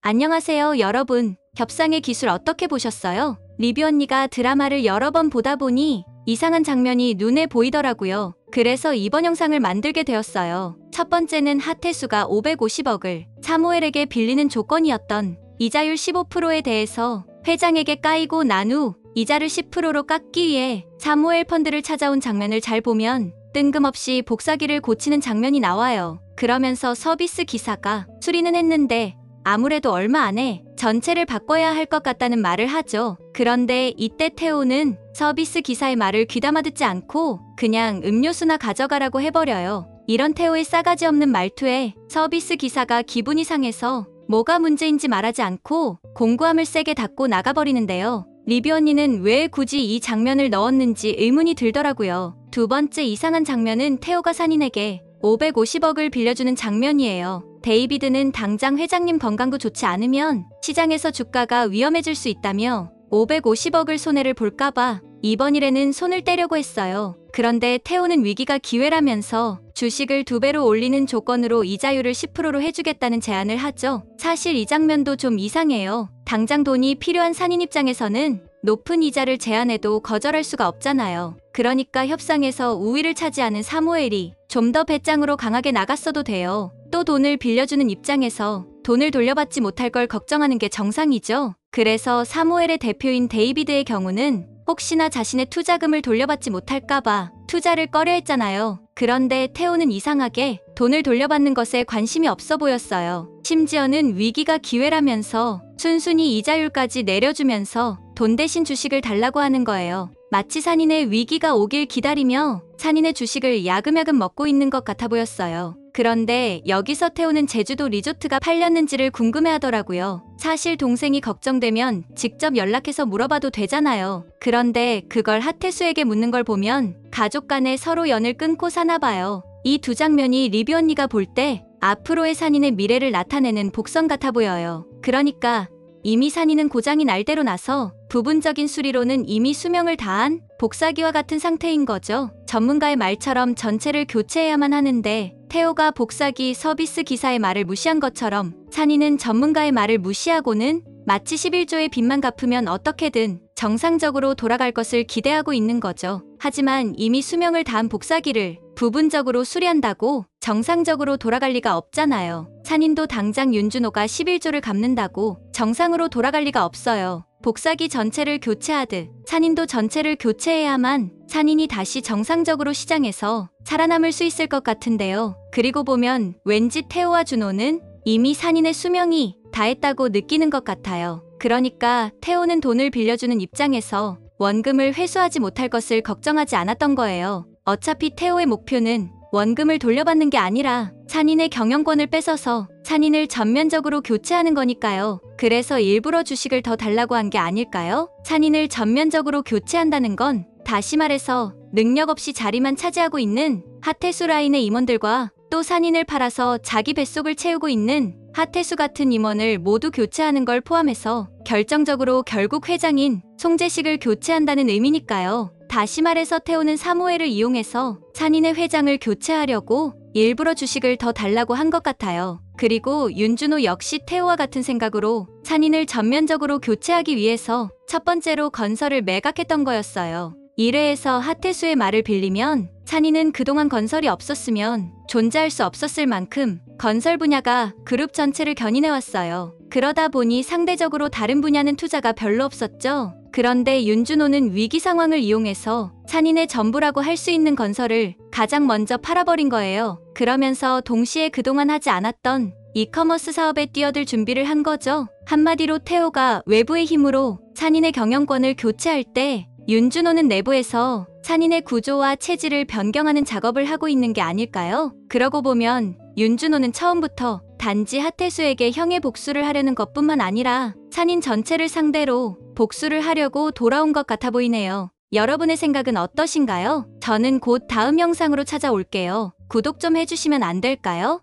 안녕하세요, 여러분. 겹상의 기술 어떻게 보셨어요? 리뷰 언니가 드라마를 여러 번 보다 보니 이상한 장면이 눈에 보이더라고요. 그래서 이번 영상을 만들게 되었어요. 첫 번째는 하태수가 550억을 사무엘에게 빌리는 조건이었던 이자율 15%에 대해서 회장에게 까이고 난 후 이자를 10%로 깎기 위해 사무엘 펀드를 찾아온 장면을 잘 보면 뜬금없이 복사기를 고치는 장면이 나와요. 그러면서 서비스 기사가 수리는 했는데 아무래도 얼마 안에 전체를 바꿔야 할 것 같다는 말을 하죠. 그런데 이때 태호는 서비스 기사의 말을 귀담아 듣지 않고 그냥 음료수나 가져가라고 해버려요. 이런 태호의 싸가지 없는 말투에 서비스 기사가 기분이 상해서 뭐가 문제인지 말하지 않고 공구함을 세게 닫고 나가버리는데요. 리뷰 언니는 왜 굳이 이 장면을 넣었는지 의문이 들더라고요. 두 번째 이상한 장면은 태호가 산인에게 550억을 빌려주는 장면이에요. 데이비드는 당장 회장님 건강도 좋지 않으면 시장에서 주가가 위험해질 수 있다며 550억을 손해를 볼까봐 이번 일에는 손을 떼려고 했어요. 그런데 태호는 위기가 기회라면서 주식을 2배로 올리는 조건으로 이자율을 10%로 해주겠다는 제안을 하죠. 사실 이 장면도 좀 이상해요. 당장 돈이 필요한 산인 입장에서는 높은 이자를 제안해도 거절할 수가 없잖아요. 그러니까 협상에서 우위를 차지하는 사무엘이 좀 더 배짱으로 강하게 나갔어도 돼요. 또 돈을 빌려주는 입장에서 돈을 돌려받지 못할 걸 걱정하는 게 정상이죠. 그래서 사무엘의 대표인 데이비드의 경우는 혹시나 자신의 투자금을 돌려받지 못할까봐 투자를 꺼려 했잖아요. 그런데 태호는 이상하게 돈을 돌려받는 것에 관심이 없어 보였어요. 심지어는 위기가 기회라면서 순순히 이자율까지 내려주면서 돈 대신 주식을 달라고 하는 거예요. 마치 산인의 위기가 오길 기다리며 산인의 주식을 야금야금 먹고 있는 것 같아 보였어요. 그런데 여기서 태호는 제주도 리조트가 팔렸는지를 궁금해하더라고요. 사실 동생이 걱정되면 직접 연락해서 물어봐도 되잖아요. 그런데 그걸 하태수에게 묻는 걸 보면 가족 간에 서로 연을 끊고 사나 봐요. 이 두 장면이 리뷰 언니가 볼 때 앞으로의 산인의 미래를 나타내는 복선 같아 보여요. 그러니까 이미 산인은 고장이 날 대로 나서 부분적인 수리로는 이미 수명을 다한 복사기와 같은 상태인 거죠. 전문가의 말처럼 전체를 교체해야만 하는데 태호가 복사기 서비스 기사의 말을 무시한 것처럼 산인은 전문가의 말을 무시하고는 마치 11조의 빚만 갚으면 어떻게든 정상적으로 돌아갈 것을 기대하고 있는 거죠. 하지만 이미 수명을 다한 복사기를 부분적으로 수리한다고 정상적으로 돌아갈 리가 없잖아요. 산인도 당장 윤준호가 11조를 갚는다고 정상으로 돌아갈 리가 없어요. 복사기 전체를 교체하듯 산인도 전체를 교체해야만 산인이 다시 정상적으로 시장에서 살아남을 수 있을 것 같은데요. 그리고 보면 왠지 태호와 준호는 이미 산인의 수명이 다했다고 느끼는 것 같아요. 그러니까 태호는 돈을 빌려주는 입장에서 원금을 회수하지 못할 것을 걱정하지 않았던 거예요. 어차피 태호의 목표는 원금을 돌려받는 게 아니라 산인의 경영권을 뺏어서 산인을 전면적으로 교체하는 거니까요. 그래서 일부러 주식을 더 달라고 한 게 아닐까요? 산인을 전면적으로 교체한다는 건 다시 말해서 능력 없이 자리만 차지하고 있는 하태수 라인의 임원들과 또 산인을 팔아서 자기 뱃속을 채우고 있는 하태수 같은 임원을 모두 교체하는 걸 포함해서 결정적으로 결국 회장인 송재식을 교체한다는 의미니까요. 다시 말해서 태호는 사무엘을 이용해서 산인의 회장을 교체하려고 일부러 주식을 더 달라고 한 것 같아요. 그리고 윤준호 역시 태호와 같은 생각으로 산인을 전면적으로 교체하기 위해서 첫 번째로 건설을 매각했던 거였어요. 1회에서 하태수의 말을 빌리면 산인은 그동안 건설이 없었으면 존재할 수 없었을 만큼 건설 분야가 그룹 전체를 견인해왔어요. 그러다 보니 상대적으로 다른 분야는 투자가 별로 없었죠. 그런데 윤준호는 위기 상황을 이용해서 산인의 전부라고 할 수 있는 건설을 가장 먼저 팔아버린 거예요. 그러면서 동시에 그동안 하지 않았던 이커머스 사업에 뛰어들 준비를 한 거죠. 한마디로 태호가 외부의 힘으로 산인의 경영권을 교체할 때 윤준호는 내부에서 산인의 구조와 체질을 변경하는 작업을 하고 있는 게 아닐까요? 그러고 보면 윤준호는 처음부터 단지 하태수에게 형의 복수를 하려는 것뿐만 아니라 산인 전체를 상대로 복수를 하려고 돌아온 것 같아 보이네요. 여러분의 생각은 어떠신가요? 저는 곧 다음 영상으로 찾아올게요. 구독 좀 해주시면 안 될까요?